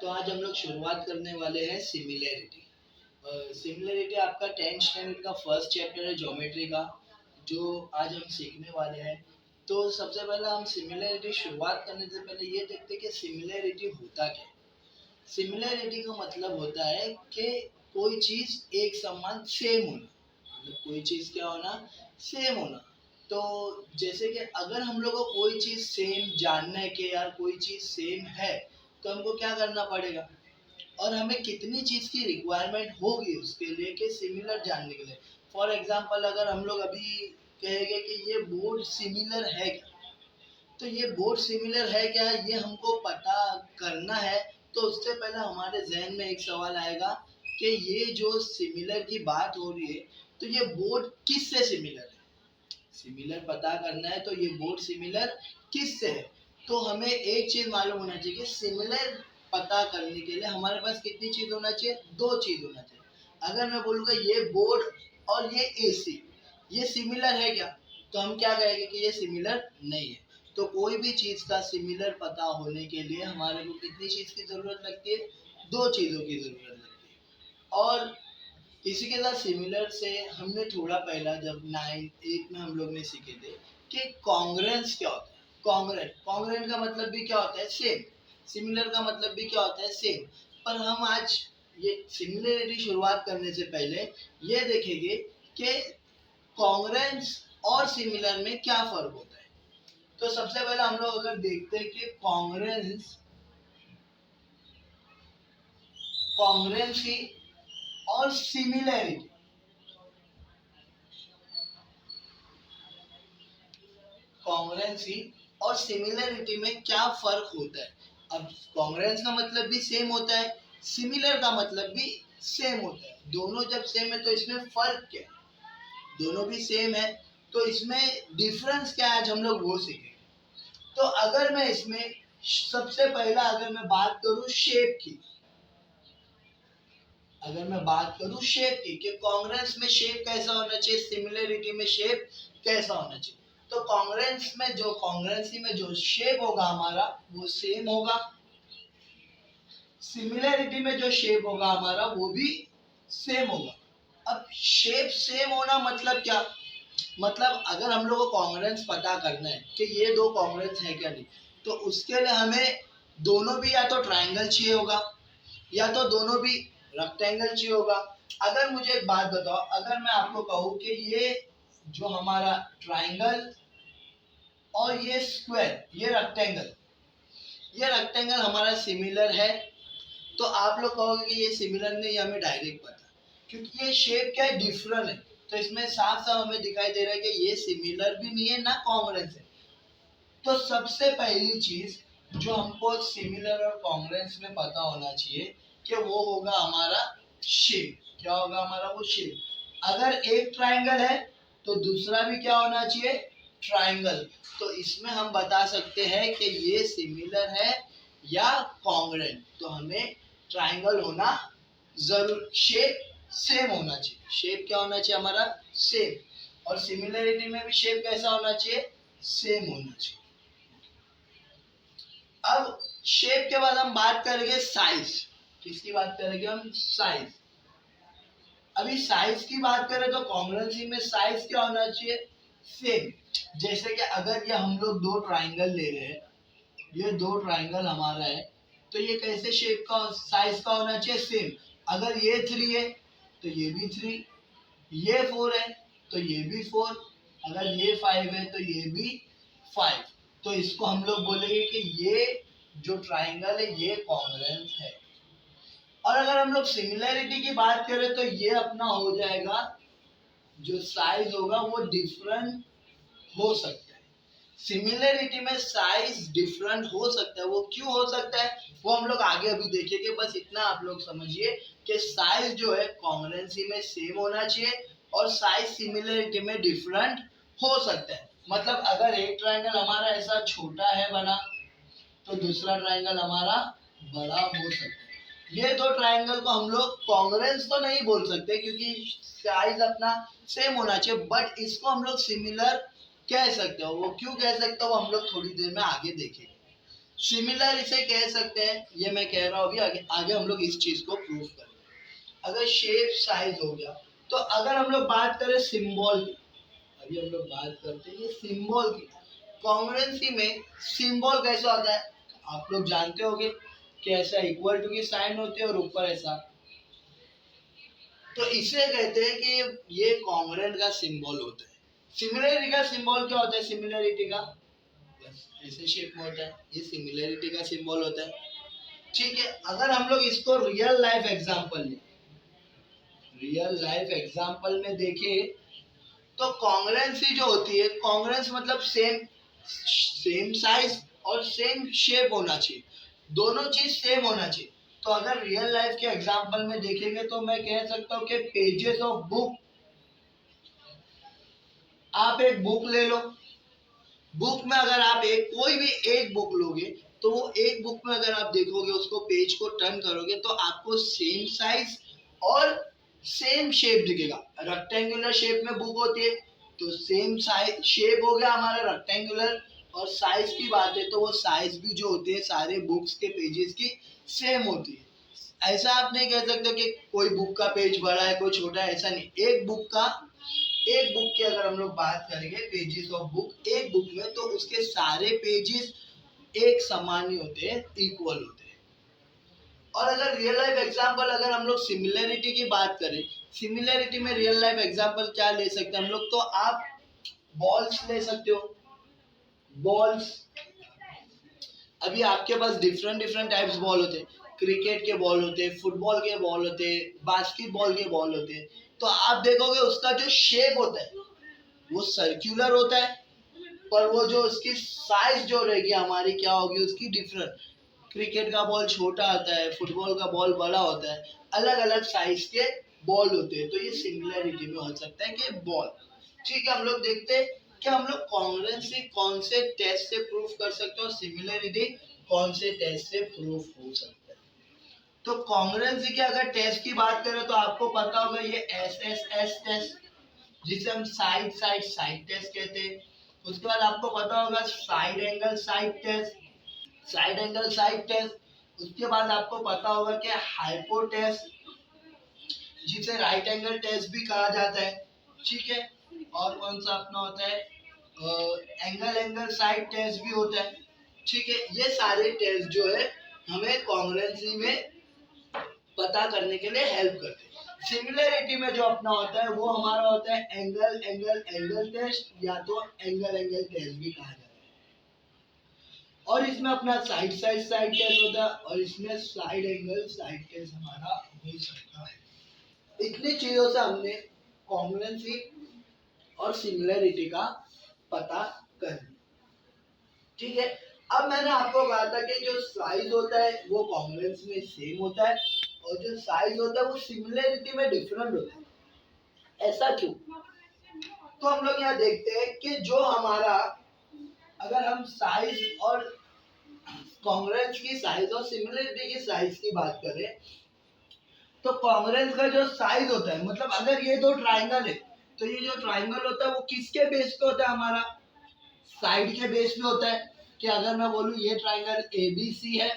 तो आज हम लोग शुरुआत करने वाले हैं सिमिलैरिटी। सिमिलैरिटी आपका 10th स्टैंडर्ड का फर्स्ट चैप्टर है ज्योमेट्री का, जो आज हम सीखने वाले हैं। तो सबसे पहले हम सिमिलैरिटी शुरुआत करने से पहले ये देखते हैं कि सिमिलैरिटी होता क्या है। सिमिलैरिटी का मतलब होता है कि कोई चीज़ एक समान सेम होना, मतलब कोई चीज़ क्या होना, सेम होना। तो जैसे कि अगर हम लोग को कोई चीज़ सेम जानना है कि यार कोई चीज़ सेम है, तो हमको क्या करना पड़ेगा और हमें कितनी चीज़ की रिक्वायरमेंट होगी उसके लिए कि सिमिलर जानने के लिए। फॉर एग्जांपल अगर हम लोग अभी कहेंगे कि ये बोर्ड सिमिलर है क्या, तो ये बोर्ड सिमिलर है क्या ये हमको पता करना है। तो उससे पहले हमारे जहन में एक सवाल आएगा कि ये जो सिमिलर की बात हो रही है, तो ये बोर्ड किस से सिमिलर है। सिमिलर पता करना है तो ये बोर्ड सिमिलर किस से है। तो हमें एक चीज़ मालूम होना चाहिए कि सिमिलर पता करने के लिए हमारे पास कितनी चीज़ होना चाहिए, दो चीज़ होना चाहिए। अगर मैं बोलूँगा ये बोर्ड और ये एसी ये सिमिलर है क्या, तो हम क्या कहेंगे कि ये सिमिलर नहीं है। तो कोई भी चीज़ का सिमिलर पता होने के लिए हमारे को कितनी चीज़ की ज़रूरत लगती है, दो चीज़ों की ज़रूरत लगती है। और इसी के साथ सिमिलर से हमने थोड़ा पहला जब 9th में हम लोग ने सीखे थे कि कॉन्ग्रुएंस क्या होता है। कॉन्ग्रुएंट का मतलब भी क्या होता है, सेम। सिमिलर का मतलब भी क्या होता है, सेम। पर हम आज ये सिमिलरिटी शुरुआत करने से पहले ये देखेंगे कि कॉन्ग्रुएंस और सिमिलर में क्या फर्क होता है। तो सबसे पहले हम लोग अगर देखते हैं कि कॉन्ग्रुएंसी और सिमिलैरिटी, कॉन्ग्रुएंसी और सिमिलैरिटी में क्या फर्क होता है। अब कॉन्ग्रुएंस का मतलब भी सेम होता है, सिमिलर का मतलब भी सेम होता है। दोनों जब सेम है तो इसमें फर्क क्या है, दोनों भी सेम है तो इसमें डिफरेंस क्या है, आज हम लोग वो सीखेंगे। तो अगर मैं इसमें सबसे पहला अगर मैं बात करूं शेप की, अगर मैं बात करूं शेप की कि कॉन्ग्रुएंस में शेप कैसा होना चाहिए, सिमिलरिटी में शेप कैसा होना चाहिए। तो कॉन्ग्रुएंसी में जो शेप होगा हमारा वो सेम होगा, सिमिलरिटी में जो शेप होगा हमारा वो भी सेम होगा। अब शेप सेम होना मतलब क्या, मतलब अगर हम लोग को कॉन्ग्रुएंस पता करना है कि ये दो कॉन्ग्रुएंस है क्या नहीं, तो उसके लिए हमें दोनों भी या तो ट्राइंगल चाहिए होगा या तो दोनों भी रेक्टेंगल चाहिए होगा। अगर मुझे एक बात बताओ, अगर मैं आपको कहूँ कि ये जो हमारा ट्राइंगल और ये स्क्वायर ये रेक्टेंगल हमारा सिमिलर है, तो आप लोग कहोगे कि ये सिमिलर नहीं, हमें डायरेक्ट पता, क्योंकि ये शेप क्या है, डिफरेंट है। तो इसमें साफ साफ हमें दिखाई दे रहा है कि ये सिमिलर भी नहीं है ना कॉन्ग्रुएंस है। तो सबसे पहली चीज जो हमको सिमिलर और कॉन्ग्रुएंस में पता होना चाहिए कि वो होगा हमारा शेप। क्या होगा हमारा वो शेप। अगर एक ट्राइंगल है तो दूसरा भी क्या होना चाहिए, ट्राइंगल। तो इसमें हम बता सकते हैं कि ये सिमिलर है या कॉन्ग्रुएंट। तो हमें ट्राइंगल होना जरूर, शेप सेम होना चाहिए। शेप क्या होना चाहिए हमारा, सेम। और सिमिलरिटी में भी शेप कैसा होना चाहिए, सेम होना चाहिए। अब शेप के बाद हम बात करेंगे साइज। किसकी बात करेंगे हम, साइज। अभी साइज की बात करें तो कॉन्ग्रुएंसी में साइज क्या होना चाहिए, सेम। जैसे कि अगर ये हम लोग दो ट्राइंगल ले रहे हैं, ये दो ट्राइंगल हमारा है, तो ये कैसे शेप का साइज का होना चाहिए, सेम। अगर ये 3 है तो ये भी 3, ये 4 है तो ये भी 4, अगर ये 5 है तो ये भी 5। तो इसको हम लोग बोलेंगे कि ये जो ट्राइंगल है ये कॉन्ग्रुएंट है। और अगर हम लोग सिमिलैरिटी की बात करें तो ये अपना हो जाएगा, जो साइज होगा वो डिफरेंट हो सकता है। सिमिलरिटी में साइज डिफरेंट हो सकता है, वो क्यों हो सकता है वो हम लोग आगे अभी देखेंगे। बस इतना आप लोग समझिए कि साइज जो है कॉन्ग्रुएंसी में सेम होना चाहिए और साइज सिमिलरिटी में डिफरेंट हो सकता है। मतलब अगर एक ट्राइंगल हमारा ऐसा छोटा है बना, तो दूसरा ट्राइंगल हमारा बड़ा हो सकता है। ये दो ट्राइंगल को हम लोग कॉन्ग्रुएंस तो नहीं बोल सकते क्योंकि साइज अपना सेम होना चाहिए, बट इसको हम लोग सिमिलर कह सकते हो। वो क्यों कह सकते हो वो हम लोग थोड़ी देर में आगे देखेंगे। सिमिलर इसे कह सकते हैं, ये मैं कह रहा हूँ अभी, आगे आगे हम लोग इस चीज को प्रूव करें। अगर शेप साइज हो गया, तो अगर हम लोग बात करें सिंबल की, अभी हम लोग बात करते हैं ये सिंबल की। कॉन्ग्रुएंसी में सिंबल कैसा होता है, आप लोग जानते होंगे कि ऐसा इक्वल टू की साइन होती है और ऊपर ऐसा, तो इसे कहते हैं कि ये कॉन्ग्रुएंट का सिंबल होता है। सिमिलरिटी का सिंबल क्या होता है, सिमिलरिटी का बस ऐसे शेप में होता है, ये सिमिलरिटी का सिंबल होता है। ठीक है, अगर हम लोग इसको रियल लाइफ एग्जांपल में देखें, तो कॉन्ग्रुएंसी जो होती है, कॉन्ग्रुएंस मतलब सेम साइज और सेम शेप होना चाहिए, दोनों चीज सेम होना चाहिए। तो अगर रियल लाइफ के एग्जांपल में देखेंगे तो मैं कह सकता हूँ कि पेजेस ऑफ बुक, आप एक बुक ले लो, बुक में अगर आप कोई भी एक बुक लोगे, तो वो एक बुक में अगर आप देखोगे, उसको पेज को टर्न करोगे, तो आपको सेम साइज और सेम शेप दिखेगा। रेक्टेंगुलर शेप में बुक होती है, तो सेम साइज शेप हो गया हमारा रेक्टेंगुलर, और साइज की बात है तो वो साइज भी जो होती है सारे बुक्स के पेजेस की सेम होती है। ऐसा आप नहीं कह सकते कि कोई बुक का पेज बड़ा है कोई छोटा है, ऐसा नहीं। एक बुक की अगर हम लोग बात करेंगे, पेजेस ऑफ बुक, एक बुक में तो उसके सारे पेजेस एक समान ही होते हैं, इक्वल होते हैं। और अगर रियल लाइफ एग्जांपल, अगर हम लोग सिमिलरिटी की बात करें, सिमिलरिटी में रियल लाइफ एग्जांपल क्या ले सकते हैं हम लोग, तो आप बॉल्स ले सकते हो, बॉल्स। अभी आपके पास डिफरेंट डिफरेंट टाइप्स बॉल होते हैं, क्रिकेट के बॉल होते हैं, फुटबॉल के बॉल होते हैं, बास्केटबॉल के बॉल होते हैं। तो आप देखोगे उसका जो शेप होता है वो सर्कुलर होता है, पर वो जो उसकी साइज जो रहेगी हमारी क्या होगी उसकी डिफरेंट। क्रिकेट का बॉल छोटा आता है, फुटबॉल का बॉल बड़ा होता है, अलग अलग साइज के बॉल होते हैं। तो ये सिमिलरिटी में हो सकता है कि बॉल। ठीक है, हम लोग देखते हैं कि हम लोग कॉन्ग्रुएंसी कौन से टेस्ट से प्रूफ कर सकते हैं और सिमिलरिटी कौन से टेस्ट से प्रूफ हो सकता है। तो कॉन्ग्रुएंसी के अगर टेस्ट की बात करें तो आपको पता होगा ये एसएसएस टेस्ट, जिसे हम साइड टेस्ट कहते हैं। उसके बाद आपको पता होगा साइड एंगल साइड टेस्ट। उसके बाद आपको पता होगा कि हाइपो टेस्ट, जिसे राइट एंगल टेस्ट भी कहा जाता है। ठीक है, और कौन सा अपना होता है, एंगल साइड टेस्ट भी होता है। ठीक है, ये सारे टेस्ट जो है हमें कॉन्ग्रुएंसी में पता करने के लिए हेल्प करते हैं। सिमिलरिटी में जो अपना होता है वो हमारा होता है एंगल टेस्ट, या तो एंगल टेस्ट भी कहा जाता है। और इसमें अपना साइड टेस्ट होता है, और इसमें साइड टेस्ट हमारा हो सकता है। इतनी चीजों से हमने कॉन्ग्रुएंसी और सिमिलरिटी का पता कर लिया। ठीक है, अब मैंने आपको कहा था कि जो साइज होता है वो कॉन्ग्रुएंसी में सेम होता है, और जो साइज होता है वो सिमिलरिटी में डिफरेंट होता है। ऐसा क्यों? तो हम लोग यहाँ देखते हैं कि जो हमारा, अगर हम साइज और कॉन्ग्रुएंस की साइज और सिमिलरिटी की साइज की बात करें, तो कॉन्ग्रुएंस का जो साइज होता है, मतलब अगर ये दो ट्राइंगल है, तो ये जो ट्राइंगल होता है वो किसके बेस पे होता है, हमारा साइड के बेस पे होता है। कि अगर मैं बोलूं ये ट्राइंगल ABC है,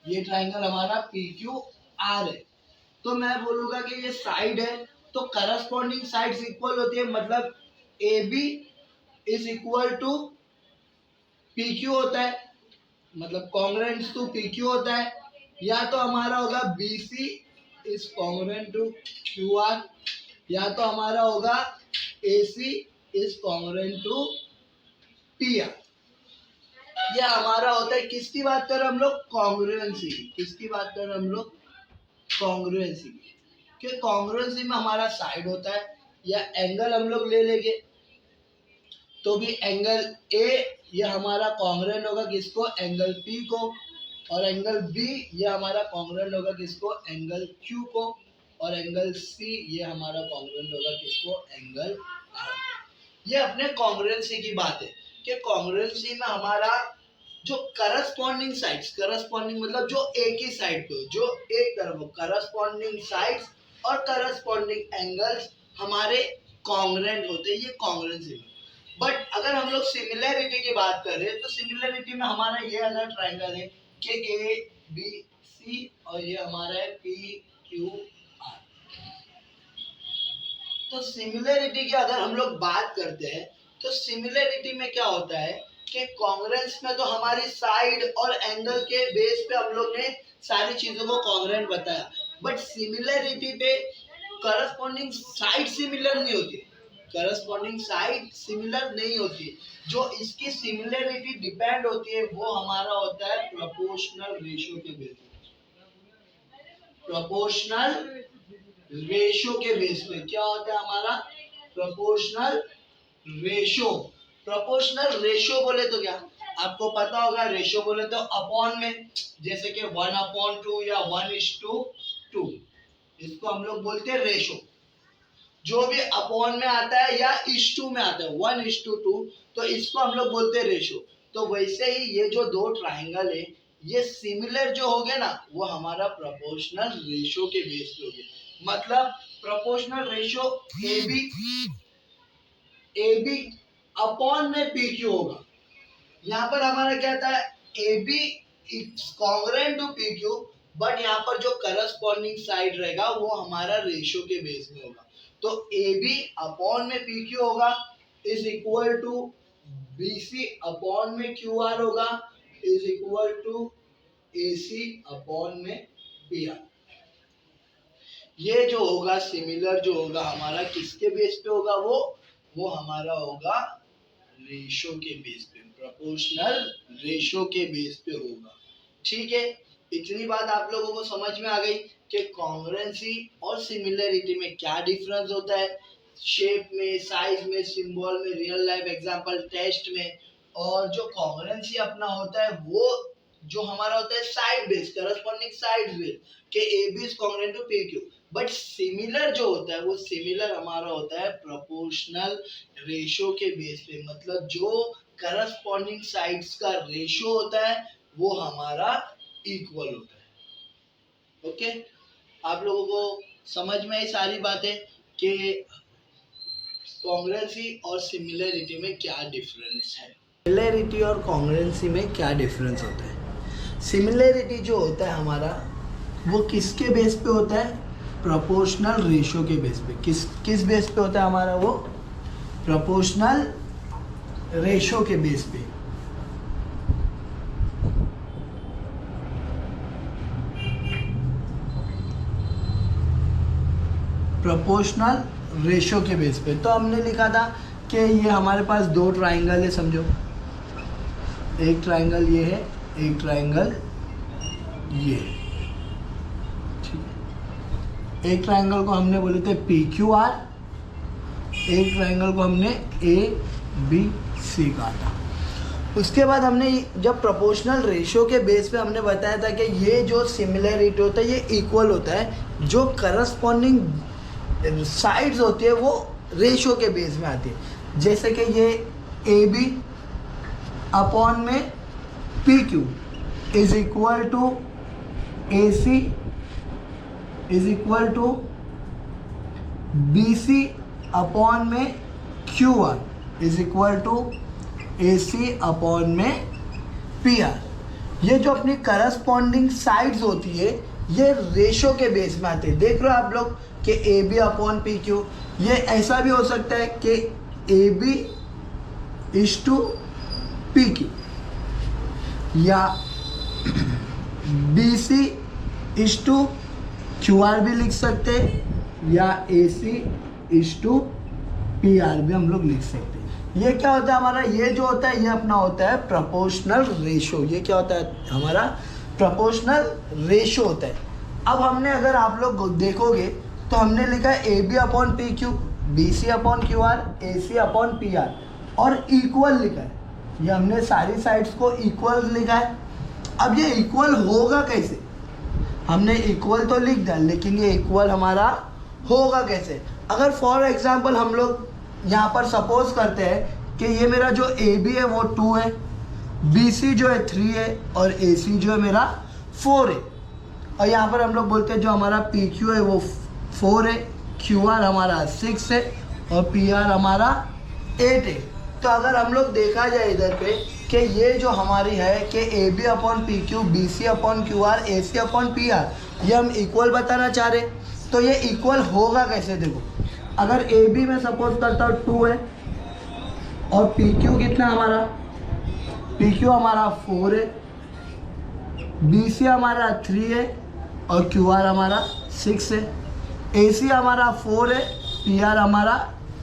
ये ट्राइंगल हमारा PQR है, तो मैं बोलूंगा कि ये साइड है, तो करस्पॉन्डिंग साइड्स इक्वल होती है, मतलब AB is equal to PQ होता है, मतलब कॉन्ग्रुएंट टू PQ होता है। या तो हमारा होगा BC is congruent to QR, या तो हमारा होगा AC is congruent to PR। ये हमारा होता है, किसकी बात कर रहे हम लोग, कॉन्ग्रुएंसी। किसकी बात कर रहे हम लोग, कॉन्ग्रुएंसी। कि कॉन्ग्रुएंसी में हमारा साइड होता है, या एंगल हम लोग ले लेंगे तो भी एंगल A ये हमारा कॉन्ग्रुएंट होगा किसको, एंगल P को, और एंगल B ये हमारा कॉन्ग्रुएंट होगा किसको, एंगल Q को, और एंगल C ये हमारा कॉन्ग्रुएंट होगा किसको, एंगल R। ये अपने कॉन्ग्रुएंसी की बात है कि कॉन्ग्रुएंसी में हमारा जो करस्पॉन्डिंग मतलब जो एक ही साइड पे हो, जो एक तरफ हो, करस्पॉन्डिंग साइड्स और करस्पॉन्डिंग एंगल्स हमारे कॉन्ग्रुएंट होते हैं, ये कॉन्ग्रुएंसी में। बट अगर हम लोग सिमिलैरिटी की बात करें तो सिमिलैरिटी में हमारा ये अगर ट्राइंगल है कि ए बी सी और ये हमारा है पी क्यू आर। तो सिमिलैरिटी की अगर हम लोग बात करते हैं तो सिमिलैरिटी में क्या होता है कि कॉन्ग्रुएंस में तो हमारी साइड और एंगल के बेस पे हम लोग ने सारी चीजों को कॉन्ग्रुएंट बताया, बट सिमिलैरिटी पे करस्पॉन्डिंग साइड सिमिलर नहीं होती, करस्पॉन्डिंग साइड सिमिलर नहीं होती। जो इसकी सिमिलैरिटी डिपेंड होती है वो हमारा होता है प्रोपोर्शनल रेशियो के बेस पे। प्रोपोर्शनल रेशियो के बेस पे क्या होता है हमारा प्रोपोर्शनल रेशियो। प्रोपोर्शनल रेशियो बोले तो क्या आपको पता होगा, रेशियो बोले तो अपॉन में, जैसे कि 1/2 या 1:2, इसको हम लोग बोलते हैं रेशियो। जो भी अपॉन में आता है या इस टू में आता है 1:2, तो इसको हम लोग बोलते हैं रेशियो। तो वैसे ही ये जो दो ट्राइंगल है ये सिमिलर जो हो गए ना वो हमारा प्रोपोर्शनल रेशियो के बेस पे हो गए। मतलब proportional ratio A B upon में पी क्यू होगा। यहाँ पर हमारा क्या था A B congruent to P Q, but यहाँ पर जो करस्पॉन्डिंग साइड रहेगा वो हमारा रेशियो के बेस में होगा। तो ए बी अपॉन में पी क्यू होगा is equal to B C upon में क्यू आर होगा is equal to A C upon में पी आर। ये जो होगा सिमिलर जो होगा हमारा किसके बेस पे होगा, वो हमारा होगा रेशियो के बेस पे, प्रोपोर्शनल रेशियो के बेस पे होगा। ठीक है, इतनी बात आप लोगों को समझ में आ गई कि कॉन्ग्रुएंसी और सिमिलरिटी में क्या डिफरेंस होता है, शेप में, साइज में, सिंबल में, रियल लाइफ एग्जांपल, टेस्ट में। और जो कॉन्ग्रुएंसी अपना होता है वो जो हमारा होता है side base, corresponding side base के A B is congruent to P Q. But similar जो होता है वो सिमिलर हमारा होता है प्रोपोर्शनल रेशियो के बेस पे। मतलब जो करस्पॉन्डिंग साइड्स का रेशियो होता है वो हमारा इक्वल होता है। ओके, आप लोगों को समझ में आई सारी बातें कि कॉन्ग्रुएंसी और सिमिलरिटी में क्या डिफरेंस है। सिमिलरिटी और कॉन्ग्रुएंसी में क्या डिफरेंस होता है। सिमिलरिटी जो होता है हमारा वो किसके बेस पे होता है, प्रोपोर्शनल रेशियो के बेस पे। किस बेस पे होता है हमारा, वो प्रोपोर्शनल रेशियो के बेस पे। प्रोपोर्शनल रेशियो के बेस पे। तो हमने लिखा था कि ये हमारे पास दो ट्राइंगल है, समझो एक ट्राइंगल ये है, एक ट्राइंगल ये है। ठीक है, एक ट्राइंगल को हमने बोले थे पी क्यू आर, एक ट्राइंगल को हमने ए बी सी कहा था। उसके बाद हमने जब प्रोपोर्शनल रेशियो के बेस पे हमने बताया था कि ये जो सिमिलरिटी होता है ये इक्वल होता है, जो करस्पॉन्डिंग साइड्स होती है वो रेशियो के बेस में आती है। जैसे कि ये ए बी अपॉन में P Q is equal to A C is equal to B C upon में Q R is equal to A C upon में पी आर। ये जो अपनी करस्पॉन्डिंग साइड्स होती है ये रेशियो के बेस में आते हैं। देख रहे हो आप लोग कि A B upon P Q, ये ऐसा भी हो सकता है कि A B is to P Q, या B C is to Q R भी लिख सकते हैं, या A C is to P R भी हम लोग लिख सकते हैं। ये क्या होता है हमारा, ये जो होता है ये अपना होता है प्रोपोर्शनल रेशियो। ये क्या होता है हमारा प्रोपोर्शनल रेशियो होता है। अब हमने अगर आप लोग देखोगे तो हमने लिखा है A B upon P Q, B C upon Q R, A C upon P R और इक्वल लिखा है। ये हमने सारी साइड्स को इक्वल लिखा है। अब ये इक्वल होगा कैसे, हमने इक्वल तो लिख दिया लेकिन ये इक्वल हमारा होगा कैसे। अगर फॉर एग्जांपल हम लोग यहाँ पर सपोज करते हैं कि ये मेरा जो ए बी है वो 2 है, बी सी जो है 3 है और ए सी जो है मेरा 4 है, और यहाँ पर हम लोग बोलते हैं जो हमारा पी क्यू है वो 4 है, क्यू आर हमारा 6 है और पी आर हमारा 8 है। तो अगर हम लोग देखा जाए इधर पे कि ये जो हमारी है कि A B upon P Q, B C upon Q R, A C upon P R, ये हम इक्वल बताना चाह रहे। तो ये इक्वल होगा कैसे? देखो, अगर ए बी में सपोज करता हूँ 2 है और पी क्यू कितना हमारा, पी क्यू हमारा 4 है, बी सी हमारा 3 है और क्यू आर हमारा 6 है, ए सी हमारा 4 है, पी आर हमारा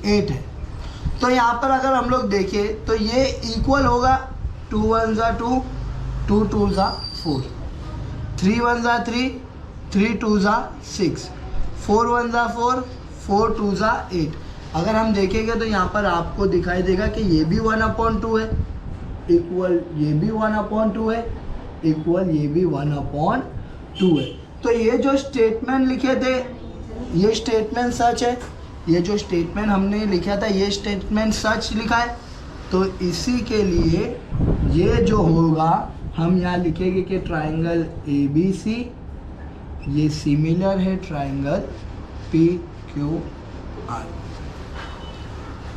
8 है। तो यहाँ पर अगर हम लोग देखें तो ये इक्वल होगा 2 1 ज़ा 2, 2 2 ज़ा 4, 3 1 ज़ा 3, 3 2 ज़ा 6, 4 1 ज़ा 4, 4 2 ज़ा 8। अगर हम देखेंगे तो यहाँ पर आपको दिखाई देगा कि ये भी 1/2 है, इक्वल ये भी 1/2 है, इक्वल ये भी 1/2 है। तो ये जो स्टेटमेंट लिखे थे ये स्टेटमेंट सच है, ये जो स्टेटमेंट हमने लिखा था ये स्टेटमेंट सच लिखा है। तो इसी के लिए ये जो होगा हम यहाँ लिखेंगे कि ट्राइंगल ए बी सी ये सिमिलर है triangle P Q R.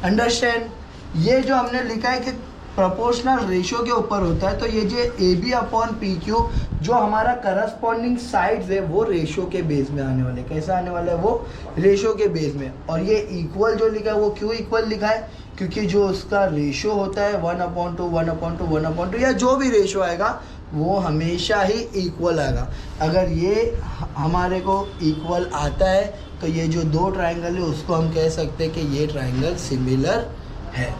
Understand? ये जो हमने लिखा है कि प्रोपोर्शनल रेशियो के ऊपर होता है, तो ये जो A B upon P Q जो हमारा करस्पॉन्डिंग साइड्स है वो रेशियो के बेस में आने वाले। कैसे आने वाला है? वो रेशियो के बेस में। और ये इक्वल जो लिखा है वो क्यों इक्वल लिखा है? क्योंकि जो उसका रेशियो होता है 1/2 1/2 1/2 या जो भी रेशियो आएगा वो हमेशा ही इक्वल आएगा। अगर ये हमारे को इक्वल आता है तो ये जो दो ट्राइंगल है उसको हम कह सकते हैं कि ये ट्राइंगल सिमिलर है।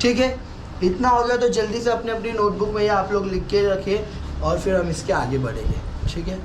ठीक है, इतना हो गया। तो जल्दी से अपने अपनी नोटबुक में ये आप लोग लिख के रखिए और फिर हम इसके आगे बढ़ेंगे। ठीक है।